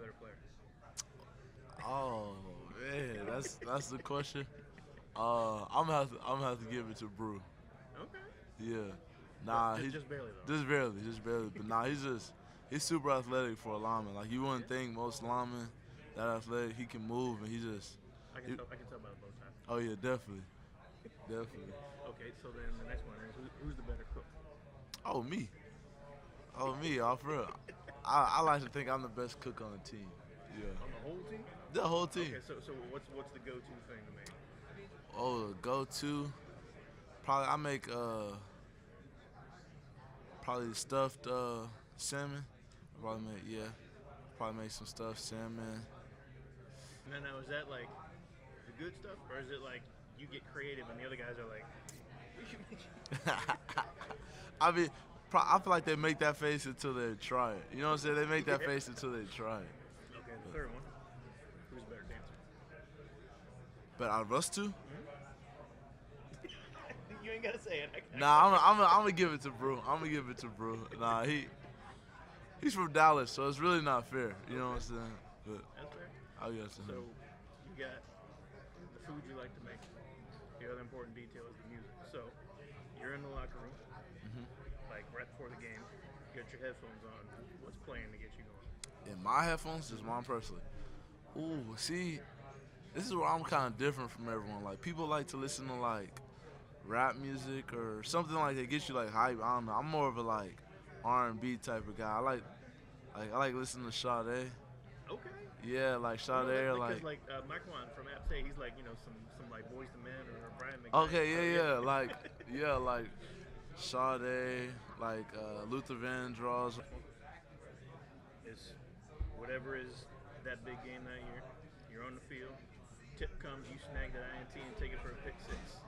better player? Oh man, that's the question. I'm gonna have to give it to Brew. Okay. Yeah, But nah, just barely though, just barely, just barely. But nah, he's super athletic for a lineman. Like you right? wouldn't think most linemen that athletic, he can move and he just. He, I can tell by the bow tie. oh yeah, definitely, definitely. Okay, so then the next one is who's the better cook? Oh me, oh me, off real. I like to think I'm the best cook on the team. Yeah, On the whole team? the whole team. Okay, so what's the go-to thing to make? Oh, go to probably I make probably stuffed salmon. Probably make yeah. Probably make some stuffed salmon. Now is that like the good stuff, or is it like you get creative and the other guys are like, we should make. I mean, I feel like they make that face until they try it. You know what I'm saying? They make that Yeah. face until they try it. Okay, the third one. Who's a better dancer? But out of us two, You ain't gotta say it. nah, I'm gonna give it to Brew. I'm gonna give it to Brew. Nah, he's from Dallas, so it's really not fair. You know what I'm Okay, saying? But that's fair. I'll give it to So him. you got the food you like to make. The other important detail is the music. So you're in the locker room, like right before the game. You got your headphones on. What's playing to get you going? In my headphones, just mine personally. Ooh, see, this is where I'm kind of different from everyone. Like people like to listen to like rap music or something like that gets you like hype. I don't know. I'm more of a like R&B type of guy. I like listening to Sade. Okay. Yeah, like Well, no, Sade or because like like Marquand from App State, he's like some like Boys to Men or Brian McKnight. okay, So yeah, yeah, like Sade, like Luther Vandross. is whatever is that big game that year. You're on the field. Tip comes, you snag that INT and take it for a pick six.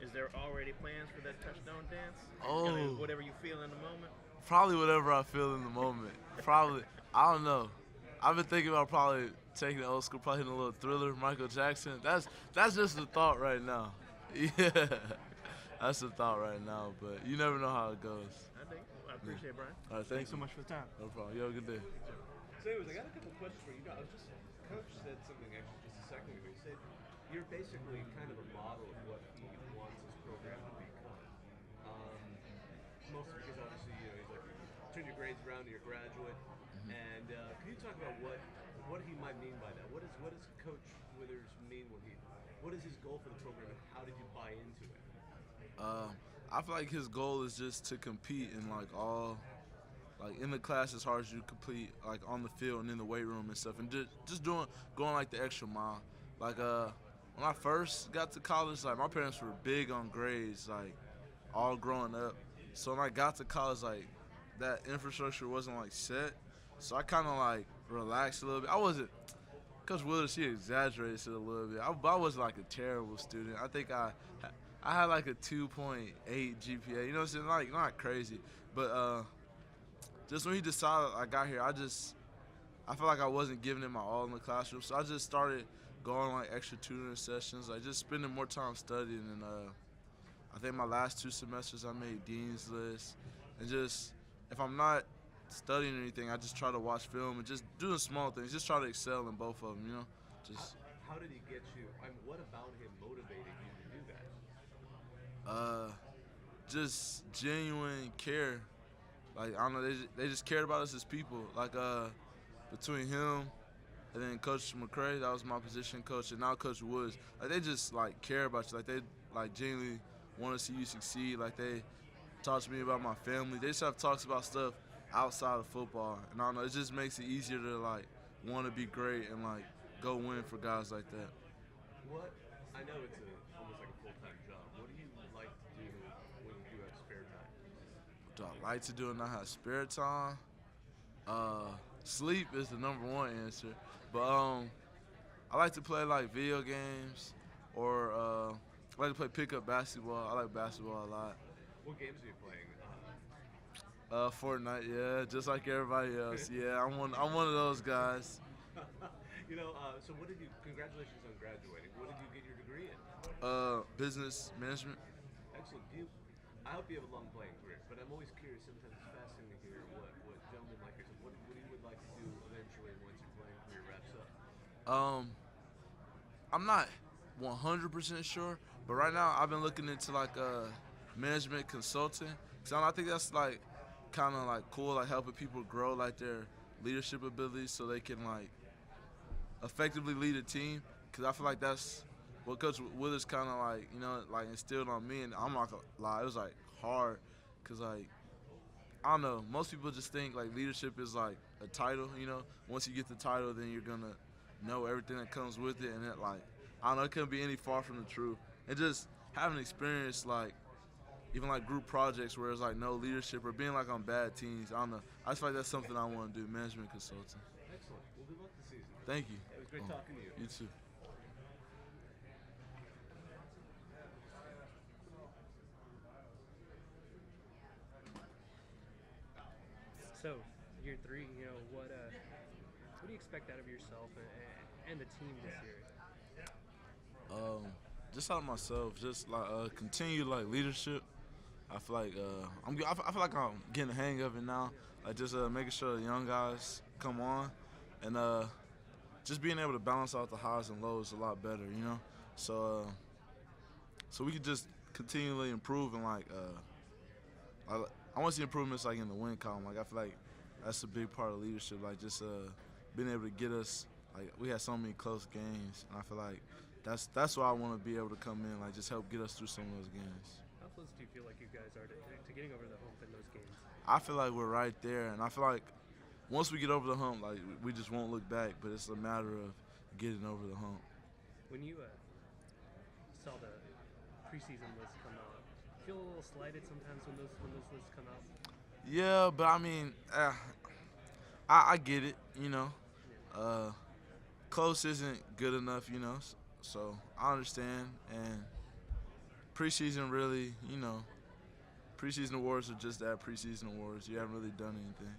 Is there already plans for that touchdown dance? You're just gonna Oh, whatever you feel in the moment. probably whatever I feel in the moment. Probably I don't know. I've been thinking about probably taking the old school, probably hitting a little Thriller, Michael Jackson. That's just the thought right now. Yeah, that's the thought right now. But you never know how it goes. I think. Well, I Yeah. appreciate it, Brian. All right, Thanks thank so you. much for the time. No problem. You have a good day. So, anyways, I got a couple questions for you. I was just Coach said something actually just a second ago. He said you're basically kind of a model of what he wants his program to become. Um, Mostly because obviously he's like turn your grades around to your graduate. And can you talk about what he might mean by that? What does Coach Withers mean when he? What is his goal for the program, and how did you buy into it? I feel like his goal is just to compete in like all, like in the class as hard as you complete, like on the field and in the weight room and stuff, and just going like the extra mile. Like when I first got to college, like my parents were big on grades, like all growing up. So when I got to college, like that infrastructure wasn't like set, so I kind of like relaxed a little bit. I wasn't. Coach Willis, he exaggerated it a little bit. I was like a terrible student. I think I had like a 2.8 GPA. You know what I'm saying? Like not crazy, but just when he decided I got here, I felt like I wasn't giving it my all in the classroom. So I just started going like extra tutoring sessions, like just spending more time studying. And I think my last 2 semesters I made dean's list, and just if I'm not studying anything, I just try to watch film and just doing small things. Just try to excel in both of them. You know, How, just how did he get you? I mean, what about him motivated you to do that? uh, just genuine care. Like I don't know, they just cared about us as people. Like between him and then Coach McCray, that was my position coach, and now Coach Woods. Like they just like care about you. Like they like genuinely want to see you succeed. Like they talk to me about my family. They just have talks about stuff outside of football, and I don't know. It just makes it easier to like want to be great and like go win for guys like that. What I know it's almost like a full time job. What do you like to do when you do have spare time? What do I like to do and not have spare time? Sleep is the number one answer, but I like to play like video games or I like to play pickup basketball. I like basketball a lot. What games are you playing? Fortnite, yeah, just like everybody else. Yeah, I'm one of those guys. So what did you? Congratulations on graduating. What did you get your degree in? Business management. Excellent. I hope you have a long playing career, but I'm always curious. Sometimes it's fascinating to hear what gentlemen like yourself, what you would like to do eventually once you Um, I'm not 100% sure, but right now I've been looking into like management consulting. So I think that's like kind of like cool, like helping people grow like their leadership abilities so they can like effectively lead a team. Cause I feel like that's what Coach Withers kind of like like instilled on me, and I'm not gonna lie, it was like hard, cause like I don't know, most people just think like leadership is like a title. Once you get the title, then you're gonna know everything that comes with it, and it like I don't know, it couldn't be any far from the truth. And just having experience like even like group projects where it's like no leadership or being like on bad teams, I don't know. I just feel like that's something I want to do, management consulting. Excellent. Well, good luck this season. Thank you. It was great talking to you. You too. So, year 3, what do you expect out of yourself and the team this year? Um, just out of myself, just like continue like leadership. I feel like I feel like I'm getting the hang of it now. Like just making sure the young guys come on, and just being able to balance out the highs and lows a lot better. So so we could just continually improve, and like I want to see improvements like in the win column. Like I feel like that's a big part of leadership. Like just being able to get us, like we had so many close games, and I feel like that's why I want to be able to come in, like just help get us through some of those games. How close do you feel like you guys are to getting over the hump in those games? I feel like we're right there, and I feel like once we get over the hump, like we just won't look back. But it's a matter of getting over the hump. When you saw the preseason list come out, feel a little slighted sometimes when those lists come out? Yeah, but I mean, I get it. Close isn't good enough. So I understand. And preseason really, preseason awards are just that, preseason awards. You haven't really done anything.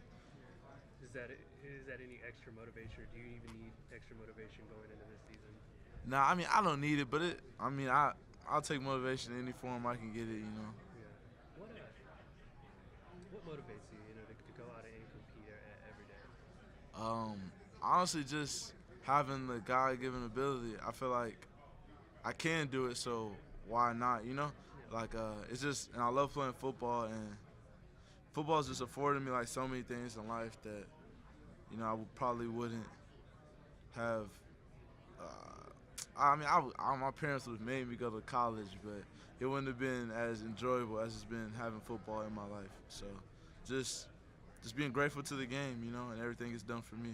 Is that any extra motivation, or do you even need extra motivation going into this season? Nah, I mean I don't need it, but I'll take motivation in any form I can get it. Yeah. What motivates you, to go out and compete every day? Honestly, just having the God-given ability. I feel like I can do it, so why not? Like it's just, and I love playing football, and football's just afforded me like so many things in life that I probably wouldn't have. I mean, my parents would have made me go to college, but it wouldn't have been as enjoyable as it's been having football in my life. So, just being grateful to the game, and everything it's done for me.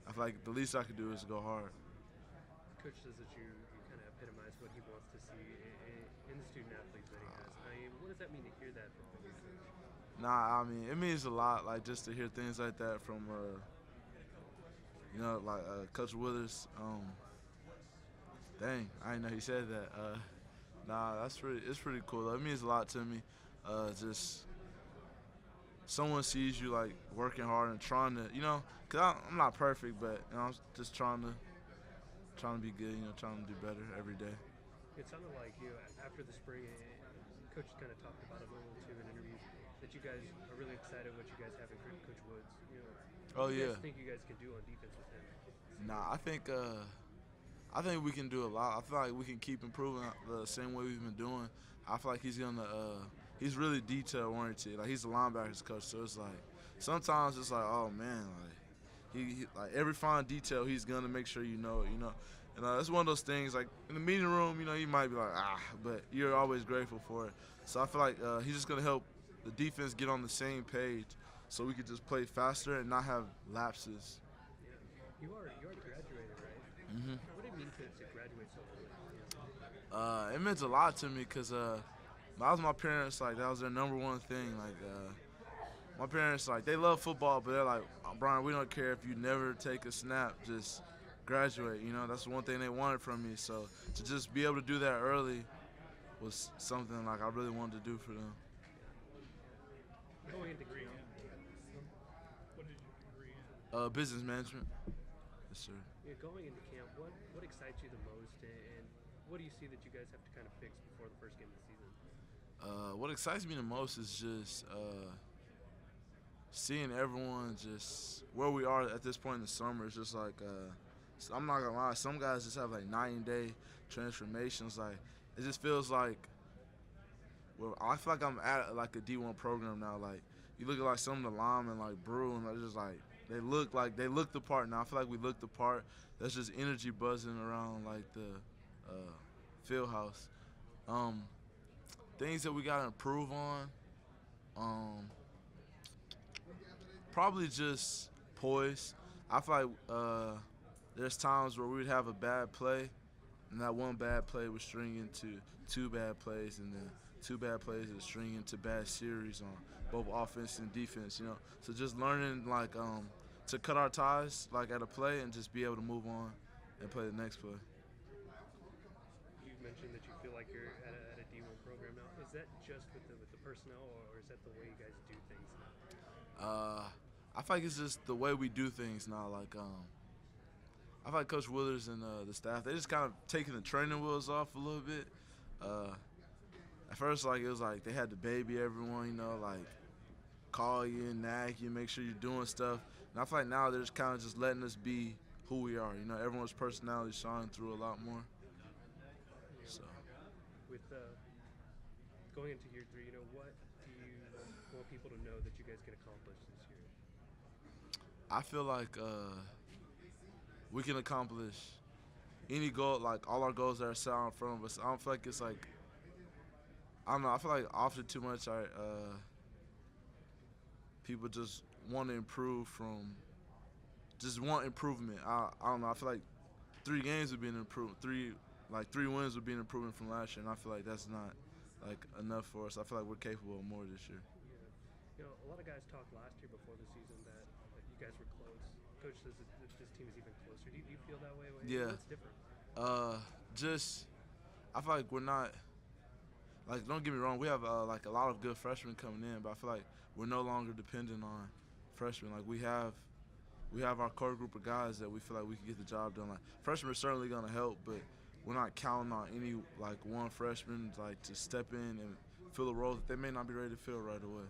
I feel like the least I could do is go hard. Coach says that you kind of epitomize what he wants to see in the student athletes that he has. What does that mean to hear that from you, Coach? Nah, I mean, it means a lot, like just to hear things like that from, Coach Withers. Dang, I didn't know he said that. Nah, it's pretty cool though. It means a lot to me. Just someone sees you like working hard and trying to, cause I'm not perfect, but I'm just trying to be good, trying to do better every day. It sounded like after the spring, Coach kind of talked about it a little too in interviews, that you guys are really excited what you guys have in Coach Woods. Oh what do you yeah. guys think you guys can do on defense with him? Nah, I think we can do a lot. I feel like we can keep improving the same way we've been doing. I feel like he's really detail oriented. Like he's a linebackers coach, so it's like sometimes it's like, oh man, like he like every fine detail he's gonna make sure you know it. And it's one of those things like in the meeting room, you might be like but you're always grateful for it. So I feel like he's just gonna help the defense get on the same page, so we could just play faster and not have lapses. You already graduated, right? Mm-hmm. What did it mean to graduate so early? It meant a lot to me because that was my parents. Like that was their number one thing. Like my parents, like they love football, but they're like, Bryan, we don't care if you never take a snap, just graduate. That's the one thing they wanted from me. So to just be able to do that early was something like I really wanted to do for them. Going into camp, What did you degree in? Business management. Yes, sir. going into camp, what excites you the most, and what do you see that you guys have to kind of fix before the first game of the season? What excites me the most is just seeing everyone just where we are at this point in the summer. It's just like I'm not gonna lie. Some guys just have like 90-day transformations. Like it just feels like. Well, I feel like I'm at like a D1 program now. Like you look at like some of the linemen like Brew and they're just like they look the part now. I feel like we look the part. That's just energy buzzing around like the field house. Things that we gotta improve on. Probably just poise. I feel like there's times where we would have a bad play, and that one bad play would string into two bad plays, and then two bad plays would string into bad series on both offense and defense. So just learning like to cut our ties like at a play and just be able to move on and play the next play. You mentioned that you feel like you're at a D1 program now. Is that just with the personnel, or is that the way you guys do things now? I feel like it's just the way we do things now. Like I feel like Coach Withers and the staff, they just kind of taking the training wheels off a little bit. At first, like it was like they had to baby everyone, like call you and nag you, make sure you're doing stuff. And I feel like now they're just kind of just letting us be who we are. Everyone's personality shines through a lot more. So. With going into year 3, what do you want people to know that you guys can accomplish this year? I feel like we can accomplish any goal, like all our goals that are set out in front of us. I don't feel like it's like, I don't know, I feel like often too much people just want to improve just want improvement. I don't know, I feel like 3 games would be an improvement, 3 wins would be an improvement from last year, and I feel like that's not like enough for us. I feel like we're capable of more this year. Yeah. A lot of guys talked last year before the season that you guys were close. Coach says that this team is even closer. Do you feel that way? Yeah. What's different? I feel like we're not, like, don't get me wrong, we have like a lot of good freshmen coming in, but I feel like we're no longer dependent on freshmen. Like we have our core group of guys that we feel like we can get the job done. Like freshmen are certainly gonna help, but we're not counting on any like one freshman like to step in and fill a role that they may not be ready to fill right away.